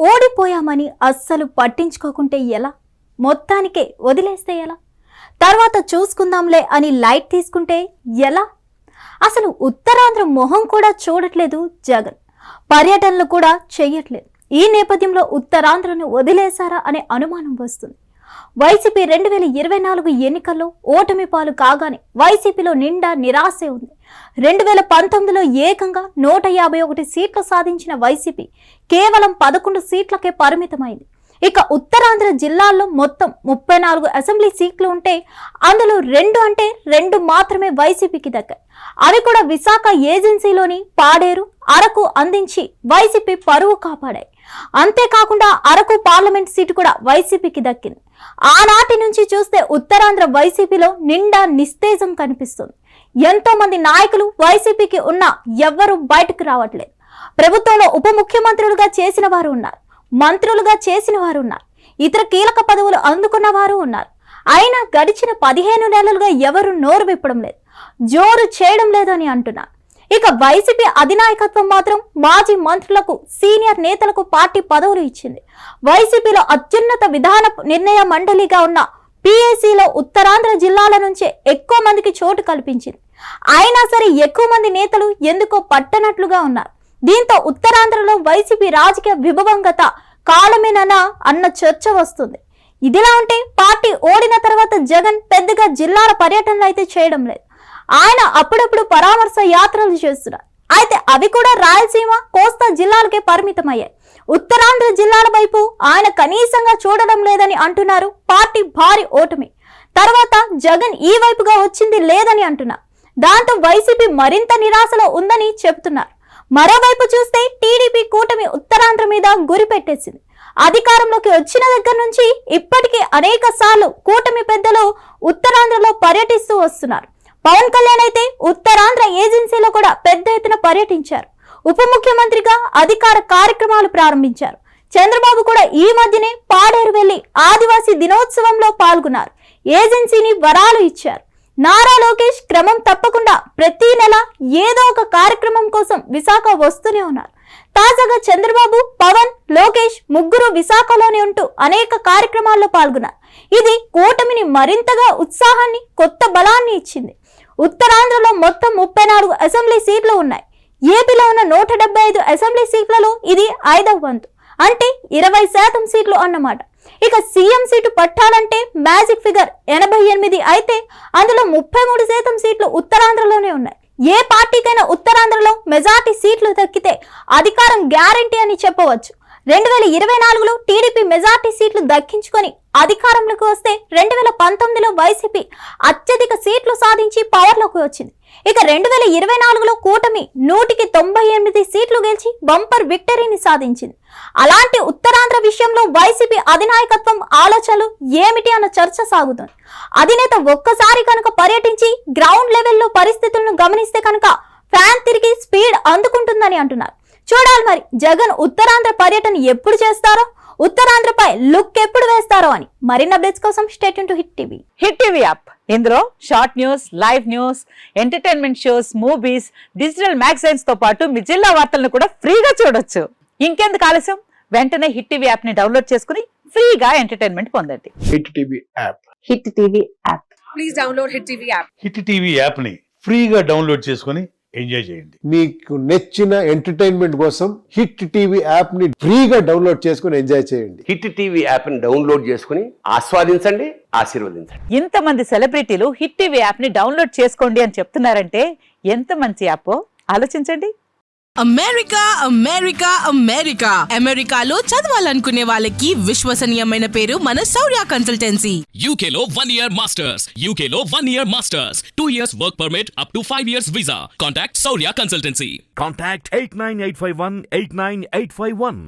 ఓడిపోయామని అస్సలు పట్టించుకోకుంటే ఎలా? మొత్తానికే వదిలేస్తే ఎలా? తర్వాత చూసుకుందాంలే అని లైట్ తీసుకుంటే ఎలా? అసలు ఉత్తరాంధ్ర మొహం కూడా చూడట్లేదు జగన్, పర్యటనలు కూడా చెయ్యట్లేదు. ఈ నేపథ్యంలో ఉత్తరాంధ్రను వదిలేశారా అనే అనుమానం వస్తుంది. వైసీపీ 2024 ఎన్నికల్లో ఓటమి పాలు కాగానే వైసీపీలో నిండా నిరాశే ఉంది. 2019లో ఏకంగా 151 సీట్లు సాధించిన వైసీపీ కేవలం 11 సీట్లకే పరిమితమైంది. ఇక ఉత్తరాంధ్ర జిల్లాల్లో మొత్తం 34 అసెంబ్లీ సీట్లు ఉంటే అందులో 2 మాత్రమే వైసీపీకి దక్కాయి. అవి కూడా విశాఖ ఏజెన్సీలోని పాడేరు, అరకు అందించి వైసీపీ పరువు కాపాడాయి. అంతేకాకుండా అరకు పార్లమెంట్ సీటు కూడా వైసీపీకి దక్కింది. ఆనాటి నుంచి చూస్తే ఉత్తరాంధ్ర వైసీపీలో నిండా నిస్తేజం కనిపిస్తుంది. ఎంతో మంది నాయకులు వైసీపీకి ఉన్నా ఎవ్వరూ బయటకు రావట్లేదు. ప్రభుత్వంలో ఉప ముఖ్యమంత్రులుగా చేసిన వారు ఉన్నారు, మంత్రులుగా చేసిన వారు ఉన్నారు, ఇతర కీలక పదవులు అందుకున్న వారు ఉన్నారు. అయినా గడిచిన 15 నెలలుగా ఎవరు నోరు విప్పడం లేదు, జోరు చేయడం లేదని అంటున్నారు. ఇక వైసీపీ అధినాయకత్వం మాత్రం మాజీ మంత్రులకు, సీనియర్ నేతలకు పార్టీ పదవులు ఇచ్చింది. వైసీపీలో అత్యున్నత విధాన నిర్ణయ మండలిగా ఉన్న PACలో ఉత్తరాంధ్ర జిల్లాల నుంచే ఎక్కువ మందికి చోటు కల్పించింది. అయినా సరే ఎక్కువ మంది నేతలు ఎందుకో పట్టనట్లుగా ఉన్నారు. దీంతో ఉత్తరాంధ్రలో వైసీపీ రాజకీయ విభవంగత కాలమేనన్నా అన్న చర్చ వస్తుంది. ఇదిలా ఉంటే పార్టీ ఓడిన తర్వాత జగన్ పెద్దగా జిల్లాల పర్యటనలు అయితే చేయడం లేదు. ఆయన అప్పుడప్పుడు పరామర్శ యాత్రలు చేస్తున్నారు. అయితే అవి కూడా రాయలసీమ, కోస్తా జిల్లాలకే పరిమితమయ్యాయి. ఉత్తరాంధ్ర జిల్లాల వైపు ఆయన కనీసంగా చూడడం లేదని అంటున్నారు. పార్టీ భారీ ఓటమి తర్వాత జగన్ ఈ వైపుగా వచ్చింది లేదని అంటున్నారు. దాంతో వైసీపీ మరింత నిరాశలో ఉందని చెబుతున్నారు. మరోవైపు చూస్తే టీడీపీ కూటమి ఉత్తరాంధ్ర మీద గురి పెట్టేసింది. అధికారంలోకి వచ్చిన దగ్గర నుంచి ఇప్పటికీ అనేక సార్లు కూటమి పెద్దలు ఉత్తరాంధ్రలో పర్యటిస్తూ వస్తున్నారు. పవన్ కళ్యాణ్ అయితే ఉత్తరాంధ్ర ఏజెన్సీలో కూడా పెద్ద ఎత్తున పర్యటించారు. ఉప ముఖ్యమంత్రిగా అధికార కార్యక్రమాలు ప్రారంభించారు. చంద్రబాబు కూడా ఈ మధ్యనే పాడేరు వెళ్లి ఆదివాసీ దినోత్సవంలో పాల్గొన్నారు. ఏజెన్సీని వరాలు ఇచ్చారు. నారా లోకేష్ క్రమం తప్పకుండా ప్రతి నెల ఏదో ఒక కార్యక్రమం కోసం విశాఖ వస్తూనే ఉన్నారు. తాజాగా చంద్రబాబు, పవన్, లోకేష్ ముగ్గురు విశాఖలోనే ఉంటూ అనేక కార్యక్రమాల్లో పాల్గొన్నారు. ఇది కూటమిని మరింతగా ఉత్సాహాన్ని, కొత్త బలాన్ని ఇచ్చింది. ఉత్తరాంధ్రలో మొత్తం 34 అసెంబ్లీ సీట్లు ఉన్నాయి. ఏపీలో ఉన్న 175 అసెంబ్లీ సీట్లలో ఇది 5వ వంతు, అంటే 20% సీట్లు అన్నమాట. ఇక సీఎం సీటు పట్టాలంటే మ్యాజిక్ ఫిగర్ 88 అయితే అందులో 33% సీట్లు ఉత్తరాంధ్రలోనే ఉన్నాయి. ఏ పార్టీకైనా ఉత్తరాంధ్రలో మెజార్టీ సీట్లు దక్కితే అధికారం గ్యారంటీ అని చెప్పవచ్చు. 2024లో టీడీపీ మెజార్టీ సీట్లు దక్కించుకొని అధికారంలోకి వస్తే 2019లో వైసీపీ అత్యధిక సీట్లు సాధించి పవర్లోకి వచ్చింది. ఇక 2024లో కూటమి 198 సీట్లు గెలిచి బంపర్ విక్టరీని సాధించింది. అలాంటి ఉత్తరాంధ్ర విషయంలో వైసీపీ అధినాయకత్వం ఆలోచనలు ఏమిటి అన్న చర్చ సాగుతుంది. అధినేత ఒక్కసారి కనుక పర్యటించి గ్రౌండ్ లెవెల్లో పరిస్థితులను గమనిస్తే కనుక ఫ్యాన్ తిరిగి స్పీడ్ అందుకుంటుందని అంటున్నారు. చూడాలి మరి జగన్ ఉత్తరాంధ్ర పర్యటన ఎప్పుడు చేస్తారో, ఉత్తరాంధ్రపై లుక్ ఎప్పుడు వేస్తారో అని. మరిన్ని అప్డేట్స్ కోసం stay tune to Hit TV. Hit TV app, ఇందులో short news, live news, entertainment shows, movies, digital magazines తో పాటు మీ జిల్లా వార్తలను కూడా ఫ్రీగా చూడొచ్చు. ఇంకెందుకు ఆలస్యం, వెంటనే హిట్ టీవీ యాప్ ని డౌన్లోడ్ చేసుకుని ఫ్రీగా ఎంటర్టైన్మెంట్ పొందండి. Hit TV app. Hit TV app. Please download hit TV app. Hit TV app ని ఫ్రీగా డౌన్లోడ్ చేసుకుని ఎంజాయ్ చేయండి. మీకు నచ్చిన ఎంటర్టైన్మెంట్ కోసం హిట్ టీవీ యాప్ ని ఫ్రీగా డౌన్లోడ్ చేసుకుని ఎంజాయ్ చేయండి. హిట్ టీవీ యాప్ ని డౌన్లోడ్ చేసుకుని ఆస్వాదించండి, ఆశీర్వదించండి. ఇంతమంది సెలబ్రిటీలు హిట్ టీవీ యాప్ ని డౌన్లోడ్ చేసుకోండి అని చెప్తున్నారంటే ఎంత మంచి యాప్ ఆలోచించండి. అమెరికా అమెరికా అమెరికా అమెరికాలో చదవాలనుకునే వాళ్ళకి విశ్వసనీయమైన పేరు మన శౌర్య కన్సల్టెన్సీ. UK లో 1 year masters, UK లో 1 year masters, 2 years work permit up to 5 years visa. Contact Saurya Consultancy. Contact 89851 89851.